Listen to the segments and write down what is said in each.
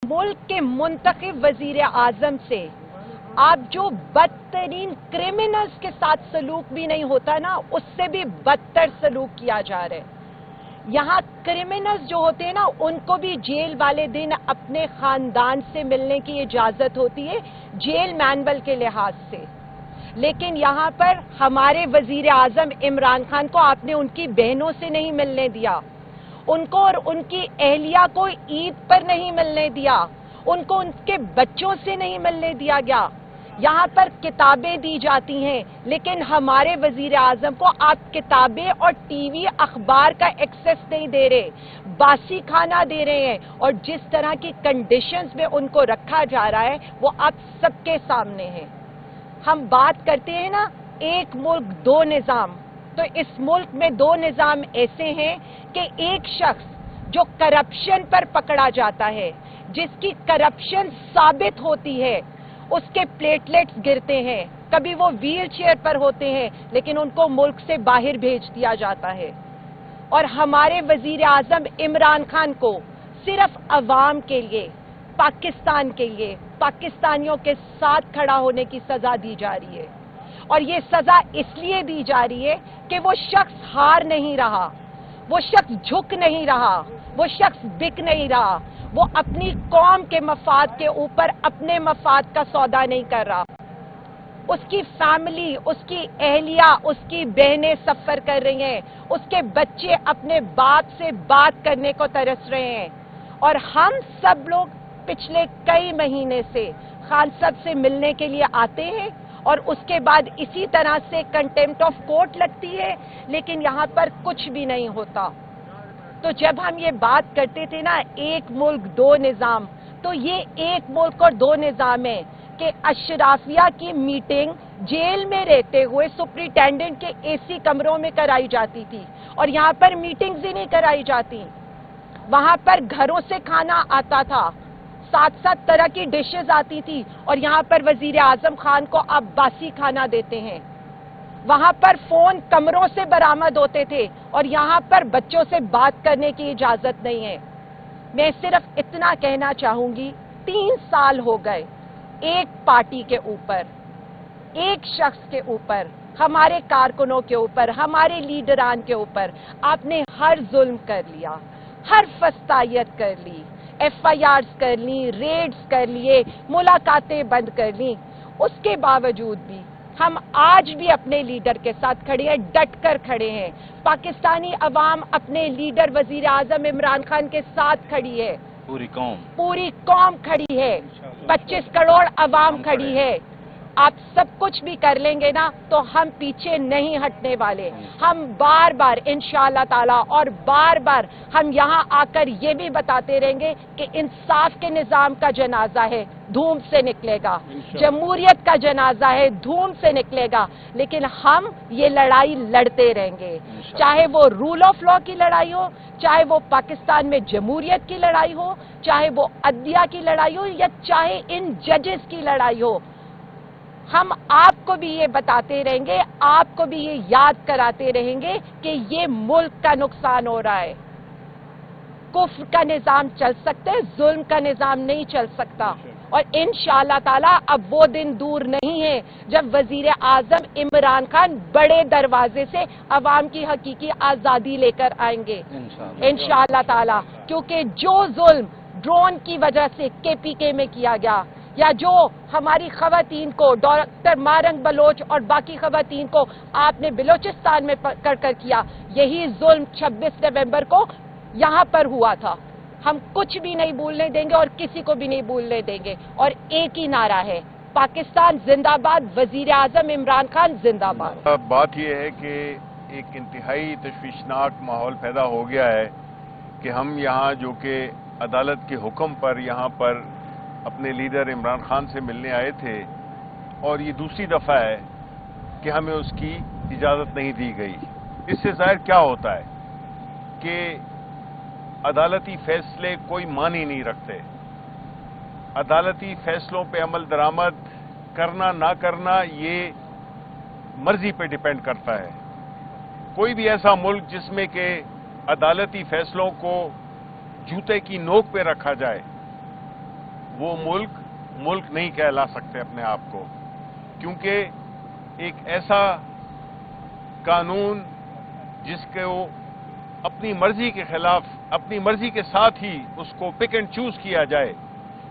मुल्क के मुंतखब वजीर आजम से आप जो बदतरीन क्रिमिनल्स के साथ सलूक भी नहीं होता ना, उससे भी बदतर सलूक किया जा रहा है। यहाँ क्रिमिनल्स जो होते हैं ना, उनको भी जेल वाले दिन अपने खानदान से मिलने की इजाजत होती है जेल मैनुअल के लिहाज से, लेकिन यहाँ पर हमारे वजीर आजम इमरान खान को आपने उनकी बहनों से नहीं मिलने दिया, उनको और उनकी अहलिया को ईद पर नहीं मिलने दिया, उनको उनके बच्चों से नहीं मिलने दिया गया। यहाँ पर किताबें दी जाती हैं, लेकिन हमारे वजीर आजम को आप किताबें और टीवी अखबार का एक्सेस नहीं दे रहे, बासी खाना दे रहे हैं, और जिस तरह की कंडीशंस में उनको रखा जा रहा है वो आप सबके सामने है। हम बात करते हैं ना एक मुल्क दो निजाम, तो इस मुल्क में दो निजाम ऐसे हैं कि एक शख्स जो करप्शन पर पकड़ा जाता है, जिसकी करप्शन साबित होती है, उसके प्लेटलेट्स गिरते हैं, कभी वो व्हील चेयर पर होते हैं, लेकिन उनको मुल्क से बाहर भेज दिया जाता है। और हमारे वजीर आजम इमरान खान को सिर्फ अवाम के लिए, पाकिस्तान के लिए, पाकिस्तानियों के साथ खड़ा होने की सजा दी जा रही है, और ये सजा इसलिए दी जा रही है कि वो शख्स हार नहीं रहा, वो शख्स झुक नहीं रहा, वो शख्स बिक नहीं रहा, वो अपनी कौम के मफाद के ऊपर अपने मफाद का सौदा नहीं कर रहा। उसकी फैमिली, उसकी अहलिया, उसकी बहनें सफर कर रही हैं, उसके बच्चे अपने बाप से बात करने को तरस रहे हैं, और हम सब लोग पिछले कई महीने से खान साहब से मिलने के लिए आते हैं, और उसके बाद इसी तरह से कंटेम्प्ट ऑफ कोर्ट लगती है, लेकिन यहाँ पर कुछ भी नहीं होता। तो जब हम ये बात करते थे ना एक मुल्क दो निजाम, तो ये एक मुल्क और दो निजाम है कि अशराफिया की मीटिंग जेल में रहते हुए सुप्रिंटेंडेंट के एसी कमरों में कराई जाती थी, और यहाँ पर मीटिंग्स ही नहीं कराई जाती। वहां पर घरों से खाना आता था, 7-7 तरह की डिशेस आती थी, और यहाँ पर वजीर आजम खान को आप बासी खाना देते हैं। वहां पर फोन कमरों से बरामद होते थे, और यहाँ पर बच्चों से बात करने की इजाजत नहीं है। मैं सिर्फ इतना कहना चाहूंगी, 3 साल हो गए एक पार्टी के ऊपर, एक शख्स के ऊपर, हमारे कारकुनों के ऊपर, हमारे लीडरान के ऊपर आपने हर जुल्म कर लिया, हर फस्तायत कर ली, FIRs कर ली, रेड्स कर लिए, मुलाकातें बंद कर ली। उसके बावजूद भी हम आज भी अपने लीडर के साथ खड़े हैं, डट कर खड़े हैं। पाकिस्तानी अवाम अपने लीडर वजीर आजम इमरान खान के साथ खड़ी है, पूरी कौम खड़ी है, 25 करोड़ अवाम खड़ी है। आप सब कुछ भी कर लेंगे ना, तो हम पीछे नहीं हटने वाले। हम बार बार इंशाअल्लाह ताला और बार बार हम यहाँ आकर ये भी बताते रहेंगे कि इंसाफ के निजाम का जनाजा है, धूम से निकलेगा, जमहूरियत का जनाजा है, धूम से निकलेगा, लेकिन हम ये लड़ाई लड़ते रहेंगे, चाहे वो रूल ऑफ लॉ की लड़ाई हो, चाहे वो पाकिस्तान में जमहूरियत की लड़ाई हो, चाहे वो अदलिया की लड़ाई हो, या चाहे इन जजेस की लड़ाई हो। हम आपको भी ये बताते रहेंगे, आपको भी ये याद कराते रहेंगे कि ये मुल्क का नुकसान हो रहा है। कुफ्र का निजाम चल सकता है, जुल्म का निजाम नहीं चल सकता, और इंशाअल्लाह ताला अब वो दिन दूर नहीं है जब वजीर आजम इमरान खान बड़े दरवाजे से अवाम की हकीकी आजादी लेकर आएंगे इंशाअल्लाह ताला। क्योंकि जो जुल्म ड्रोन की वजह से KPK में किया गया, या जो हमारी खवातीन को, डॉक्टर मारंग बलोच और बाकी खवातीन को आपने बलोचिस्तान में पकड़ कर किया, यही जुल्म 26 नवंबर को यहाँ पर हुआ था। हम कुछ भी नहीं भूलने देंगे और किसी को भी नहीं भूलने देंगे, और एक ही नारा है, पाकिस्तान जिंदाबाद, वजीर आजम इमरान खान जिंदाबाद। बात यह है कि एक इंतहाई तशवीशनाक माहौल पैदा हो गया है कि हम यहाँ जो कि अदालत के हुक्म पर यहाँ पर अपने लीडर इमरान खान से मिलने आए थे, और ये दूसरी दफा है कि हमें उसकी इजाजत नहीं दी गई। इससे जाहिर क्या होता है कि अदालती फैसले कोई मान ही नहीं रखते। अदालती फैसलों पे अमल दरामद करना ना करना ये मर्जी पे डिपेंड करता है। कोई भी ऐसा मुल्क जिसमें कि अदालती फैसलों को जूते की नोक पे रखा जाए, وہ मुल्क नहीं कहला सकते अपने आप को, क्योंकि एक ऐसा कानून जिसके वो अपनी मर्जी के खिलाफ, अपनी मर्जी के साथ ही उसको पिक एंड चूज किया जाए,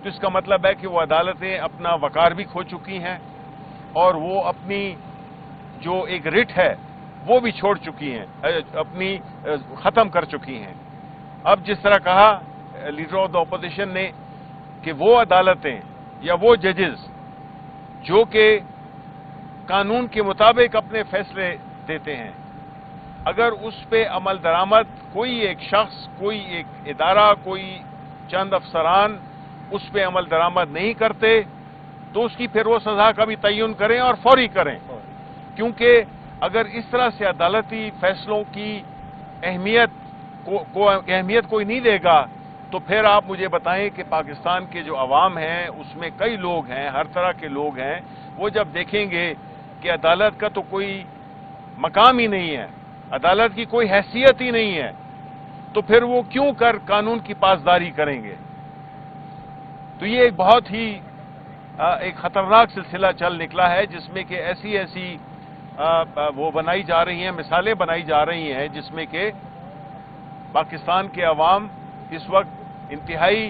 तो इसका मतलब है कि वो अदालतें अपना वकार भी खो चुकी हैं और वो अपनी जो एक रिट है वो भी छोड़ चुकी हैं, अपनी ख़त्म कर चुकी हैं। अब जिस तरह कहा लीडर ऑफ द अपोजिशन ने कि वो अदालतें या वो जजेस जो कि कानून के मुताबिक अपने फैसले देते हैं, अगर उस पे अमल दरामद कोई एक शख्स, कोई एक इदारा, कोई चंद अफसरान उस पे अमल दरामद नहीं करते, तो उसकी फिर वो सजा का भी तयन करें और फौरी करें, क्योंकि अगर इस तरह से अदालती फैसलों की अहमियत कोई नहीं देगा, तो फिर आप मुझे बताएं कि पाकिस्तान के जो अवाम हैं उसमें कई लोग हैं, हर तरह के लोग हैं, वो जब देखेंगे कि अदालत का तो कोई मकाम ही नहीं है, अदालत की कोई हैसियत ही नहीं है, तो फिर वो क्यों कर कानून की पासदारी करेंगे। तो ये एक बहुत ही एक खतरनाक सिलसिला चल निकला है, जिसमें कि ऐसी वो बनाई जा रही हैं, मिसालें बनाई जा रही हैं, जिसमें कि पाकिस्तान के अवाम इस वक्त इंतहाई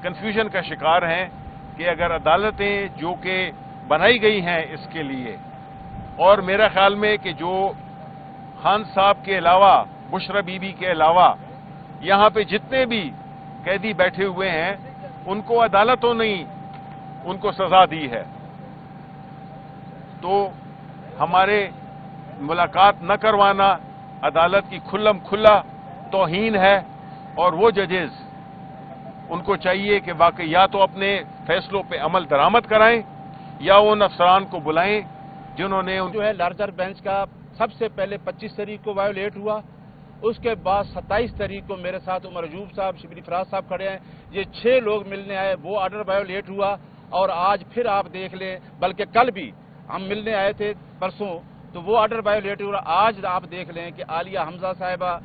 कंफ्यूजन का शिकार हैं कि अगर अदालतें जो कि बनाई गई हैं इसके लिए, और मेरा ख्याल में कि जो खान साहब के अलावा, बुशरा बीबी के अलावा यहाँ पे जितने भी कैदी बैठे हुए हैं, उनको अदालतों ने उनको सजा दी है, तो हमारे मुलाकात न करवाना अदालत की खुल्लम खुल्ला तौहीन है। और वो जजेस, उनको चाहिए कि वाकई या तो अपने फैसलों पे अमल दरामद कराएं या उन अफसरान को बुलाएं जिन्होंने जो है लार्जर बेंच का सबसे पहले 25 तारीख को वायोलेट हुआ, उसके बाद 27 तारीख को मेरे साथ उमर अयूब साहब, शिबली फराज साहब खड़े हैं, ये 6 लोग मिलने आए, वो ऑर्डर वायोलेट हुआ। और आज फिर आप देख लें, बल्कि कल भी हम मिलने आए थे परसों, तो वो ऑर्डर वायोलेट हुआ। आज आप देख लें कि आलिया हमजा साहिबा,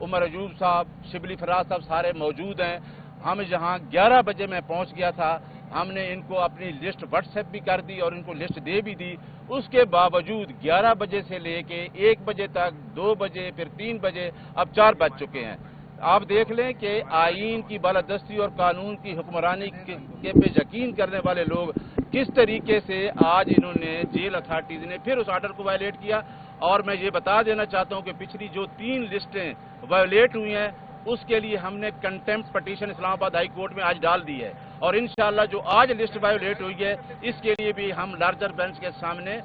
उमर अयूब साहब, शिबली फराज साहब सारे मौजूद हैं। हम जहां 11 बजे मैं पहुंच गया था, हमने इनको अपनी लिस्ट व्हाट्सएप भी कर दी और इनको लिस्ट दे भी दी। उसके बावजूद 11 बजे से लेके 1 बजे तक, 2 बजे, फिर 3 बजे, अब 4 बज चुके हैं। आप देख लें कि आईन की बालादस्ती और कानून की हुक्मरानी के पे यकीन करने वाले लोग किस तरीके से आज इन्होंने जेल अथॉरिटीज ने फिर उस ऑर्डर को वायलेट किया। और मैं ये बता देना चाहता हूं कि पिछली जो 3 लिस्टें वायलेट हुई हैं, उसके लिए हमने contempt petition Islamabad high court में आज डाल दी है, और इंशाल्लाह जो आज लिस्ट वायलेट हुई है, इसके लिए भी हम लार्जर बेंच के सामने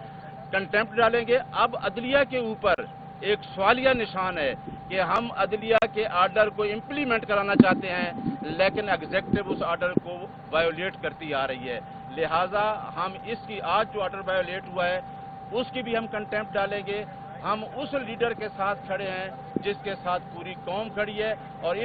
कंटेम्प्ट डालेंगे। अब अदलिया के ऊपर एक सवालिया निशान है कि हम अदलिया के ऑर्डर को इम्प्लीमेंट कराना चाहते हैं, लेकिन एग्जीक्यूटिव उस ऑर्डर को वायोलेट करती आ रही है। लिहाजा हम इसकी आज जो ऑर्डर वायोलेट हुआ है उसकी भी हम कंटेम्प्ट डालेंगे। हम उस लीडर के साथ खड़े हैं जिसके साथ पूरी कौम खड़ी है, और